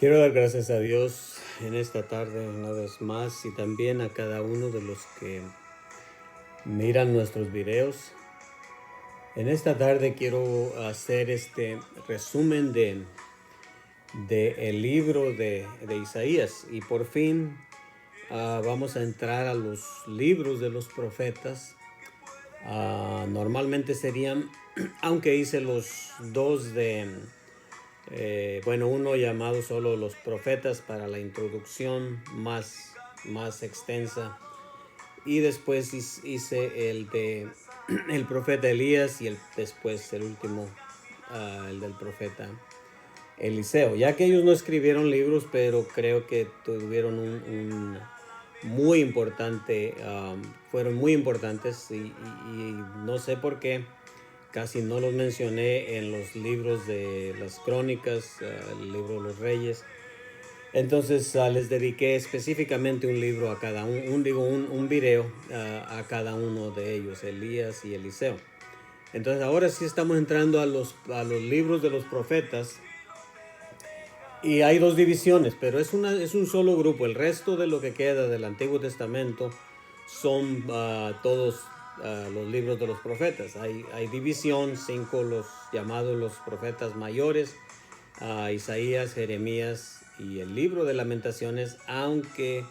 Quiero dar gracias a Dios en esta tarde una vez más y también a cada uno de los que miran nuestros videos. En esta tarde quiero hacer este resumen de el libro de Isaías y por fin vamos a entrar a los libros de los profetas. Normalmente serían, aunque hice los dos uno llamado solo los profetas para la introducción más extensa, y después hice el de el profeta Elías y después el último, el del profeta Eliseo, ya que ellos no escribieron libros, pero creo que tuvieron un muy importante, fueron muy importantes y no sé por qué casi no los mencioné en los libros de las crónicas, el libro de los reyes. Entonces les dediqué específicamente un libro a cada un video a cada uno de ellos, Elías y Eliseo. Entonces ahora sí estamos entrando a los libros de los profetas. Y hay dos divisiones, pero es un solo grupo. El resto de lo que queda del Antiguo Testamento son todos los libros de los profetas. Hay división, 5 los llamados los profetas mayores, Isaías, Jeremías y el libro de Lamentaciones, aunque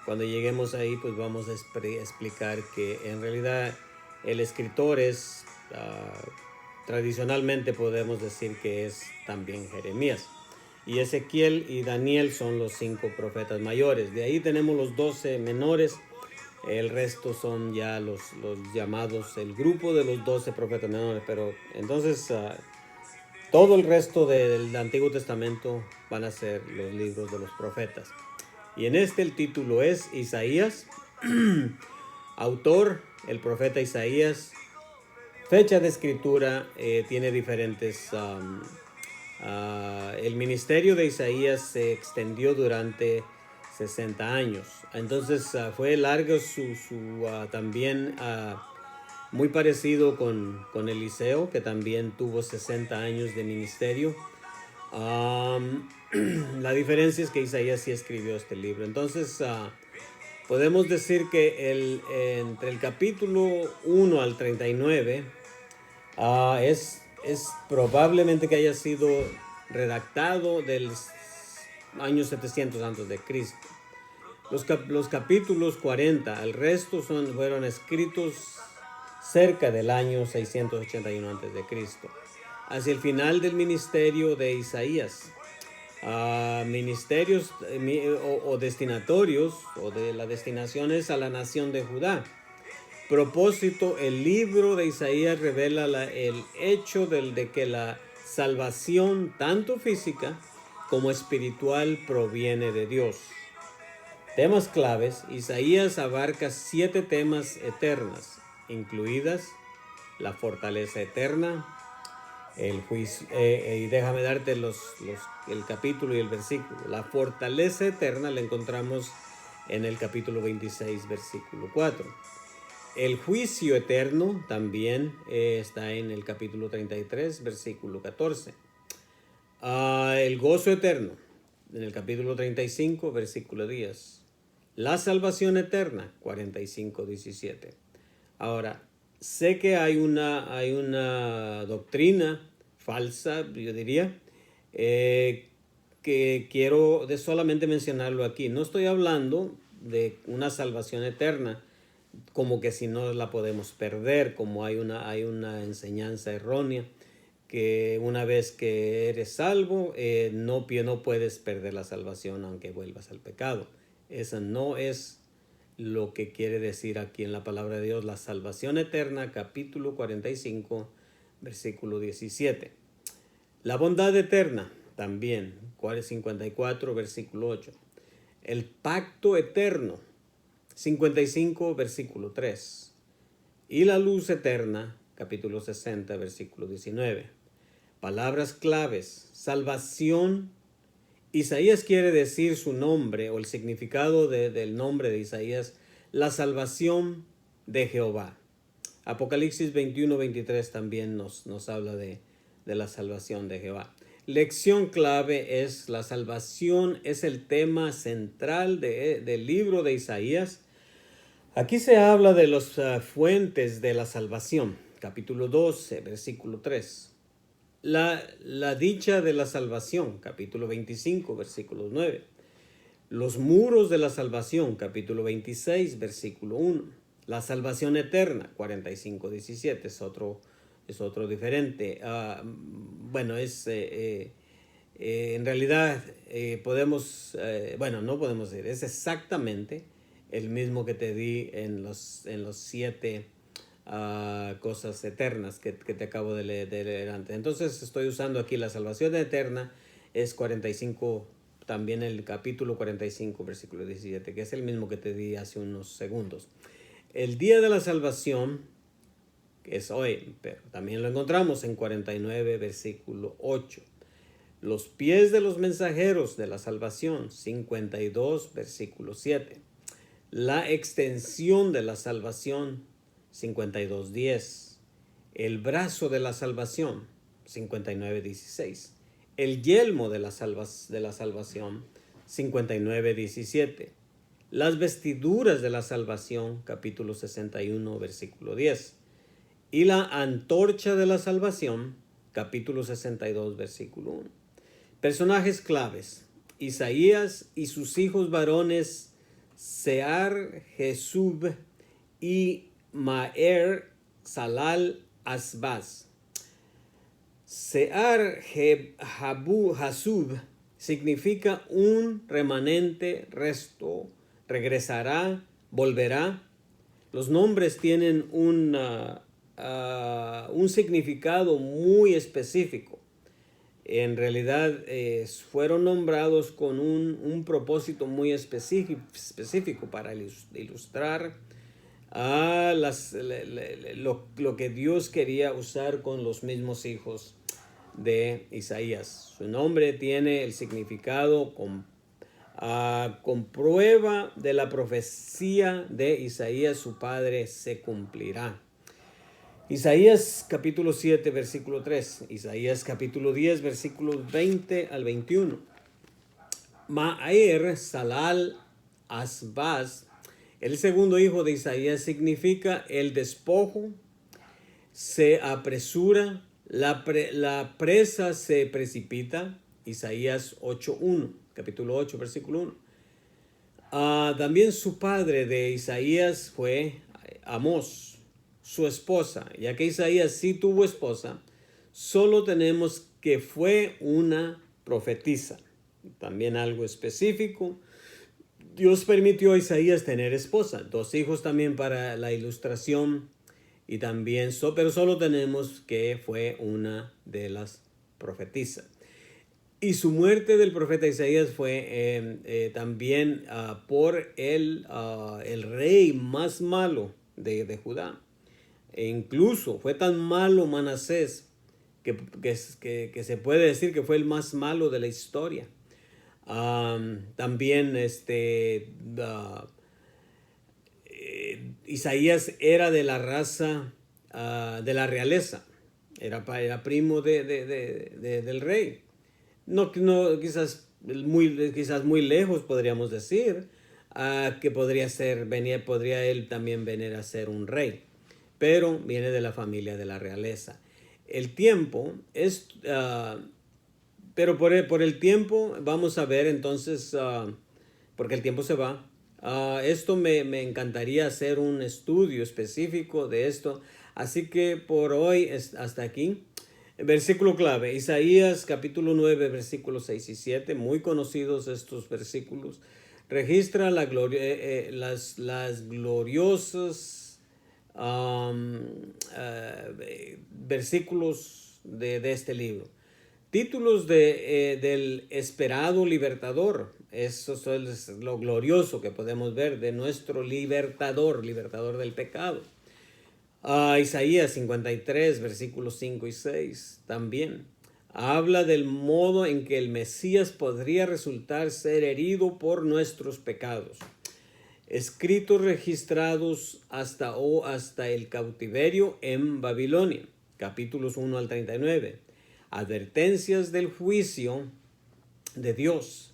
cuando lleguemos ahí pues vamos a explicar que en realidad el escritor es, tradicionalmente podemos decir que es también Jeremías. Y Ezequiel y Daniel son los 5 profetas mayores. De ahí tenemos los 12 menores. El resto son ya los llamados, el grupo de los 12 profetas menores. Pero entonces todo el resto del Antiguo Testamento van a ser los libros de los profetas. Y en este el título es Isaías. Autor, el profeta Isaías. Fecha de escritura, tiene diferentes... el ministerio de Isaías se extendió durante 60 años. Entonces fue largo también muy parecido con Eliseo, que también tuvo 60 años de ministerio. La diferencia es que Isaías sí escribió este libro. Entonces podemos decir que entre el capítulo 1 al 39 es probablemente que haya sido redactado del año 700 antes de Cristo. Los capítulos 40 al resto fueron escritos cerca del año 681 antes de Cristo. Hacia el final del ministerio de Isaías, ministerios o destinatorios o de las destinaciones a la nación de Judá. Propósito, el libro de Isaías revela el hecho de que la salvación, tanto física como espiritual, proviene de Dios. Temas claves: Isaías abarca 7 temas eternas, incluidas la fortaleza eterna, el juicio, y déjame darte el capítulo y el versículo. La fortaleza eterna la encontramos en el capítulo 26, versículo 4. El juicio eterno también está en el capítulo 33, versículo 14. El gozo eterno en el capítulo 35, versículo 10. La salvación eterna, 45, 17. Ahora, sé que hay una doctrina falsa, yo diría, que quiero solamente mencionarlo aquí. No estoy hablando de una salvación eterna, como que si no la podemos perder, como hay una enseñanza errónea, que una vez que eres salvo, no puedes perder la salvación aunque vuelvas al pecado. Esa no es lo que quiere decir aquí en la palabra de Dios. La salvación eterna, capítulo 45, versículo 17. La bondad eterna, también, 54, versículo 8. El pacto eterno, 55, versículo 3. Y la luz eterna, capítulo 60, versículo 19. Palabras claves: salvación. Isaías quiere decir su nombre o el significado del nombre de Isaías, la salvación de Jehová. Apocalipsis 21, 23 también nos habla de la salvación de Jehová. lección clave es la salvación, es el tema central del libro de Isaías. Aquí se habla de las fuentes de la salvación, capítulo 12, versículo 3. La dicha de la salvación, capítulo 25, versículo 9. Los muros de la salvación, capítulo 26, versículo 1. La salvación eterna, 45, 17, es otro diferente. En realidad no podemos decir, es exactamente el mismo que te di en los 7 cosas eternas que te acabo de leer antes. Entonces estoy usando aquí la salvación eterna, es 45, también el capítulo 45, versículo 17, que es el mismo que te di hace unos segundos. El día de la salvación, que es hoy, pero también lo encontramos en 49, versículo 8. Los pies de los mensajeros de la salvación, 52, versículo 7. La extensión de la salvación, 52:10. El brazo de la salvación, 59:16. El yelmo de la salvación, 59:17. Las vestiduras de la salvación, capítulo 61, versículo 10. Y la antorcha de la salvación, capítulo 62, versículo 1. Personajes claves: Isaías y sus hijos varones, Sear, Jesub y Maher Salal Asbaz. Sear Hasub significa un remanente, resto, regresará, volverá. Los nombres tienen un significado muy específico. En realidad fueron nombrados con un propósito muy específico para ilustrar lo que Dios quería usar con los mismos hijos de Isaías. Su nombre tiene el significado con prueba de la profecía de Isaías, su padre, se cumplirá. Isaías capítulo 7, versículo 3. Isaías capítulo 10, versículos 20 al 21. Maher Salal Asbaz, el segundo hijo de Isaías, significa el despojo, se apresura, la presa se precipita. Isaías 8:1, capítulo 8, versículo 1. También su padre de Isaías fue Amós, su esposa. Ya que Isaías sí tuvo esposa, solo tenemos que fue una profetisa. También algo específico: Dios permitió a Isaías tener esposa, 2 hijos también para la ilustración, y también, pero solo tenemos que fue una de las profetisas. Y su muerte del profeta Isaías fue también por el rey más malo de Judá. E incluso fue tan malo Manasés que se puede decir que fue el más malo de la historia. También Isaías era de la raza de la realeza, era primo del rey. No, quizás muy lejos podríamos decir que podría él también venir a ser un rey, pero viene de la familia de la realeza. El tiempo es, pero por el tiempo vamos a ver entonces, porque el tiempo se va. Esto me encantaría hacer un estudio específico de esto, así que por hoy hasta aquí. Versículo clave, Isaías capítulo 9, versículos 6 y 7, muy conocidos estos versículos. Registra las gloriosas versículos de este libro. Títulos del esperado libertador. Eso es lo glorioso que podemos ver de nuestro libertador del pecado. Isaías 53, versículos 5 y 6 también habla del modo en que el Mesías podría resultar ser herido por nuestros pecados. Escritos registrados hasta el cautiverio en Babilonia, capítulos 1 al 39. Advertencias del juicio de Dios,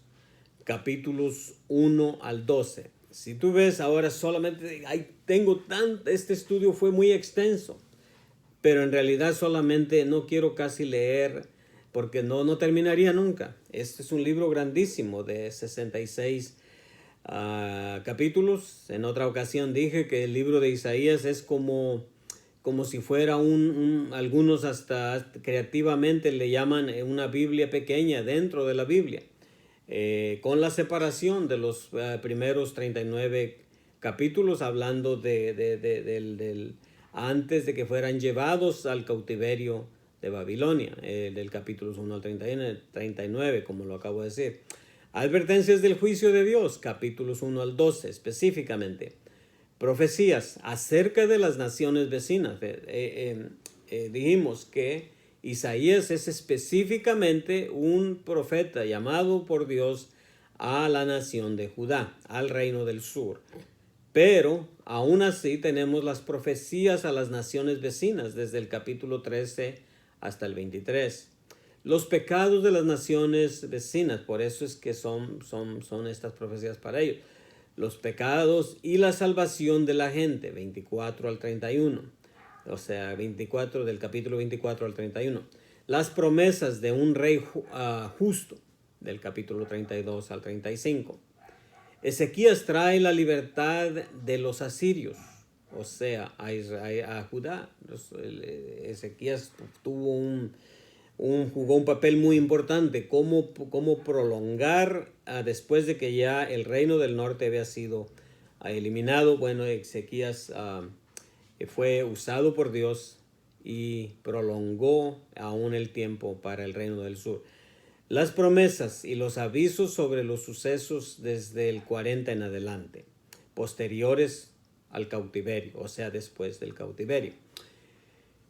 capítulos 1 al 12. Si tú ves ahora solamente, este estudio fue muy extenso, pero en realidad solamente no quiero casi leer porque no terminaría nunca. Este es un libro grandísimo de 66 capítulos. En otra ocasión dije que el libro de Isaías es como si fuera algunos hasta creativamente le llaman una Biblia pequeña dentro de la Biblia, con la separación de los primeros 39 capítulos, hablando del antes de que fueran llevados al cautiverio de Babilonia, del capítulos 1 al 39, como lo acabo de decir. Advertencias del juicio de Dios, capítulos 1 al 12, específicamente. Profecías acerca de las naciones vecinas. Dijimos que Isaías es específicamente un profeta llamado por Dios a la nación de Judá, al reino del sur. Pero aún así tenemos las profecías a las naciones vecinas desde el capítulo 13 hasta el 23. Los pecados de las naciones vecinas, por eso es que son estas profecías para ellos. Los pecados y la salvación de la gente, 24 al 31. O sea, del capítulo 24 al 31. Las promesas de un rey justo, del capítulo 32 al 35. Ezequías trae la libertad de los asirios, o sea, a Judá. Ezequías jugó un papel muy importante, cómo prolongar después de que ya el reino del norte había sido eliminado. Bueno, Ezequías fue usado por Dios y prolongó aún el tiempo para el reino del sur. Las promesas y los avisos sobre los sucesos desde el 40 en adelante, posteriores al cautiverio, o sea, después del cautiverio.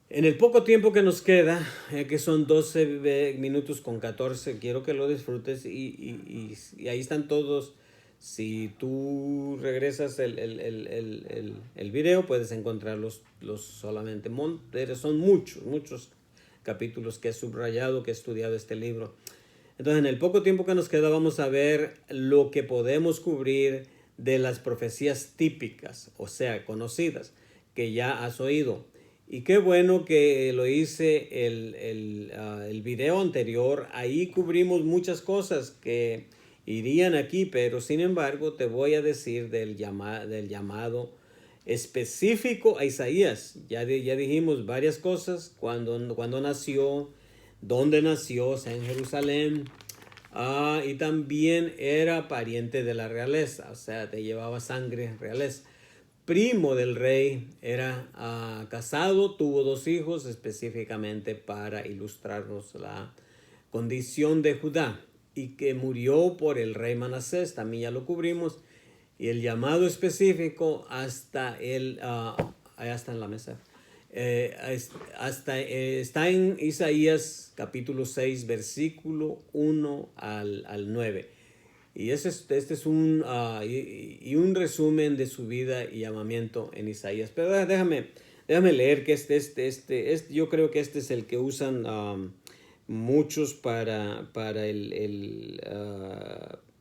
En el poco tiempo que nos queda, que son 12 minutos con 14, quiero que lo disfrutes y ahí están todos. Si tú regresas el video, puedes encontrar los solamente. Son muchos capítulos que he subrayado, que he estudiado este libro. Entonces, en el poco tiempo que nos queda, vamos a ver lo que podemos cubrir de las profecías típicas, o sea, conocidas, que ya has oído. Y qué bueno que lo hice el video anterior. Ahí cubrimos muchas cosas que irían aquí, pero sin embargo te voy a decir del llamado específico a Isaías. Ya dijimos varias cosas, cuando nació, dónde nació, o sea, en Jerusalén, y también era pariente de la realeza, o sea, te llevaba sangre realeza. Primo del rey, era casado, tuvo 2 hijos, específicamente para ilustrarnos la condición de Judá, y que murió por el rey Manasés, también ya lo cubrimos, y el llamado específico hasta allá está en la mesa, está en Isaías capítulo 6, versículo 1 al 9. Y este es un resumen de su vida y llamamiento en Isaías. Pero déjame leer que yo creo que este es el que usan muchos para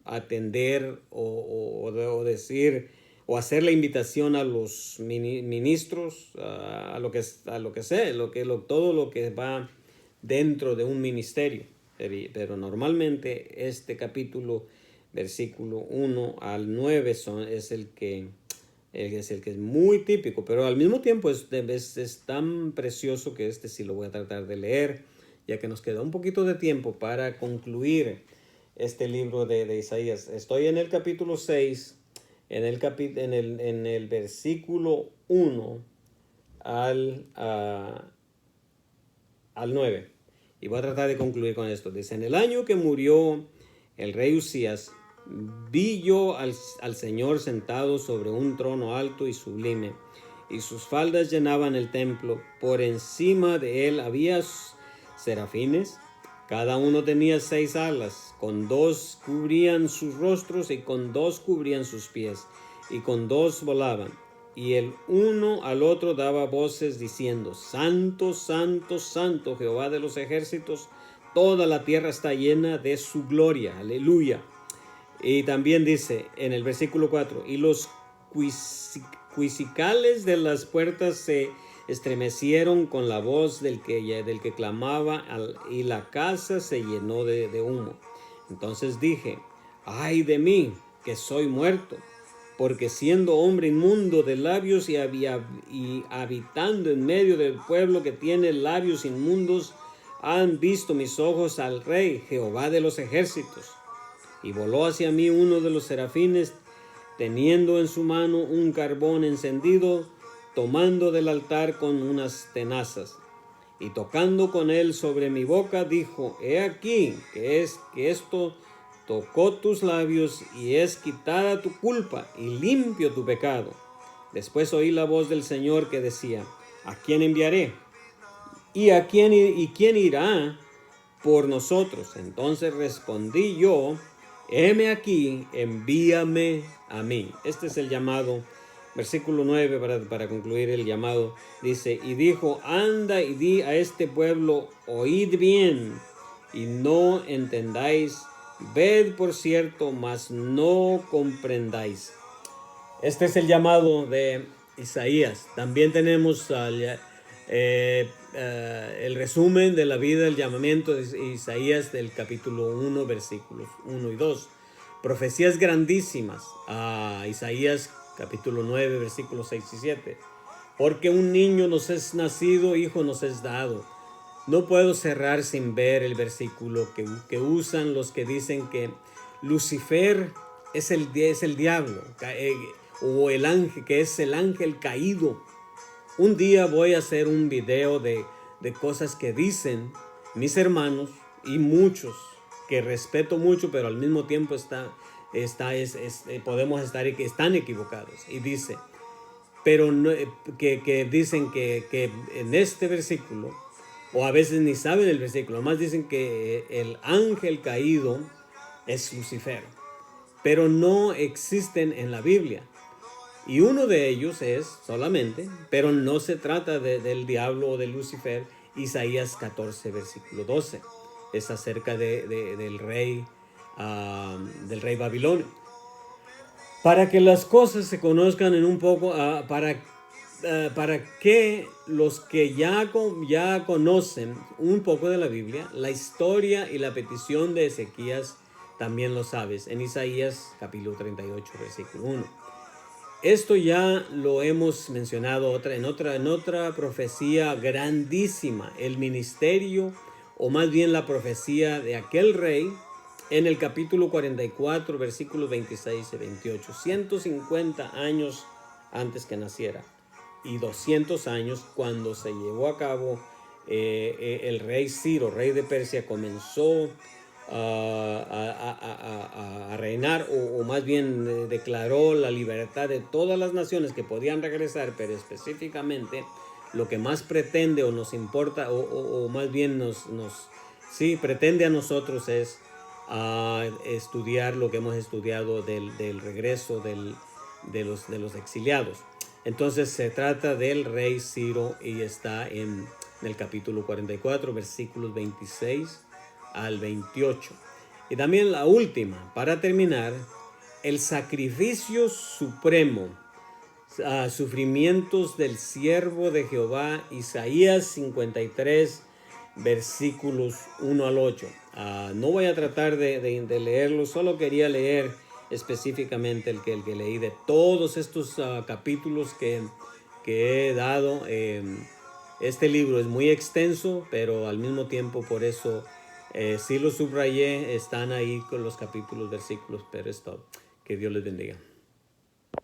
atender o decir o hacer la invitación a los ministros, a lo que sea, todo lo que va dentro de un ministerio. Pero normalmente este capítulo, versículo 1 al 9 es el que es muy típico, pero al mismo tiempo es tan precioso que sí lo voy a tratar de leer, ya que nos queda un poquito de tiempo para concluir este libro de Isaías. Estoy en el capítulo 6, en el versículo 1 al 9. Y voy a tratar de concluir con esto. Dice: en el año que murió el rey Usías, vi yo al Señor sentado sobre un trono alto y sublime, y sus faldas llenaban el templo. Por encima de él había serafines, cada uno tenía 6 alas, con 2 cubrían sus rostros y con 2 cubrían sus pies, y con 2 volaban. y el uno al otro daba voces diciendo: Santo, santo, santo, Jehová de los ejércitos, toda la tierra está llena de su gloria. Aleluya. Y también dice en el versículo 4: y los cuisicales de las puertas se estremecieron con la voz del que clamaba, y la casa se llenó de humo. Entonces dije: ay de mí, que soy muerto, porque siendo hombre inmundo de labios y habitando en medio del pueblo que tiene labios inmundos, han visto mis ojos al Rey, Jehová de los ejércitos. Y voló hacia mí uno de los serafines, teniendo en su mano un carbón encendido, tomando del altar con unas tenazas. Y tocando con él sobre mi boca, dijo: he aquí que esto tocó tus labios, y es quitada tu culpa y limpio tu pecado. Después oí la voz del Señor que decía: ¿a quién enviaré? ¿Y quién irá por nosotros? Entonces respondí yo: heme aquí, envíame a mí. Este es el llamado. Versículo 9, para concluir el llamado, dice: y dijo: anda y di a este pueblo, oíd bien y no entendáis, ved por cierto, mas no comprendáis. Este es el llamado de Isaías. También tenemos el resumen de la vida, el llamamiento de Isaías del capítulo 1, versículos 1 y 2. Profecías grandísimas. Isaías capítulo 9, versículos 6 y 7. Porque un niño nos es nacido, hijo nos es dado. No puedo cerrar sin ver el versículo que usan los que dicen que Lucifer es el diablo, o el ángel, que es el ángel caído. Un día voy a hacer un video de cosas que dicen mis hermanos y muchos que respeto mucho, pero al mismo tiempo podemos estar que están equivocados. Y dice, pero no, que dicen que en este versículo, o a veces ni saben el versículo, además dicen que el ángel caído es Lucifer, pero no existen en la Biblia. Y uno de ellos es solamente, pero no se trata del diablo o de Lucifer. Isaías 14, versículo 12. Es acerca del rey Babilonio. Para que las cosas se conozcan en un poco, para que los que ya conocen un poco de la Biblia, la historia y la petición de Ezequías también lo sabes. En Isaías capítulo 38, versículo 1. Esto ya lo hemos mencionado en otra profecía grandísima, el ministerio, o más bien la profecía de aquel rey, en el capítulo 44, versículos 26 y 28. 150 años antes que naciera y 200 años cuando se llevó a cabo el rey Ciro, rey de Persia, comenzó a reinar, o más bien declaró la libertad de todas las naciones que podían regresar, pero específicamente lo que más pretende o nos importa, o más bien pretende a nosotros es estudiar lo que hemos estudiado del regreso de los exiliados. Entonces se trata del rey Ciro y está en el capítulo 44, versículos 26 al 28. Y también la última, para terminar, el sacrificio supremo, sufrimientos del siervo de Jehová, Isaías 53, versículos 1 al 8. No voy a tratar de leerlo, solo quería leer específicamente el que leí de todos estos capítulos que he dado. Este libro es muy extenso, pero al mismo tiempo por eso sí lo subrayé, están ahí con los capítulos, versículos, pero es todo. Que Dios les bendiga.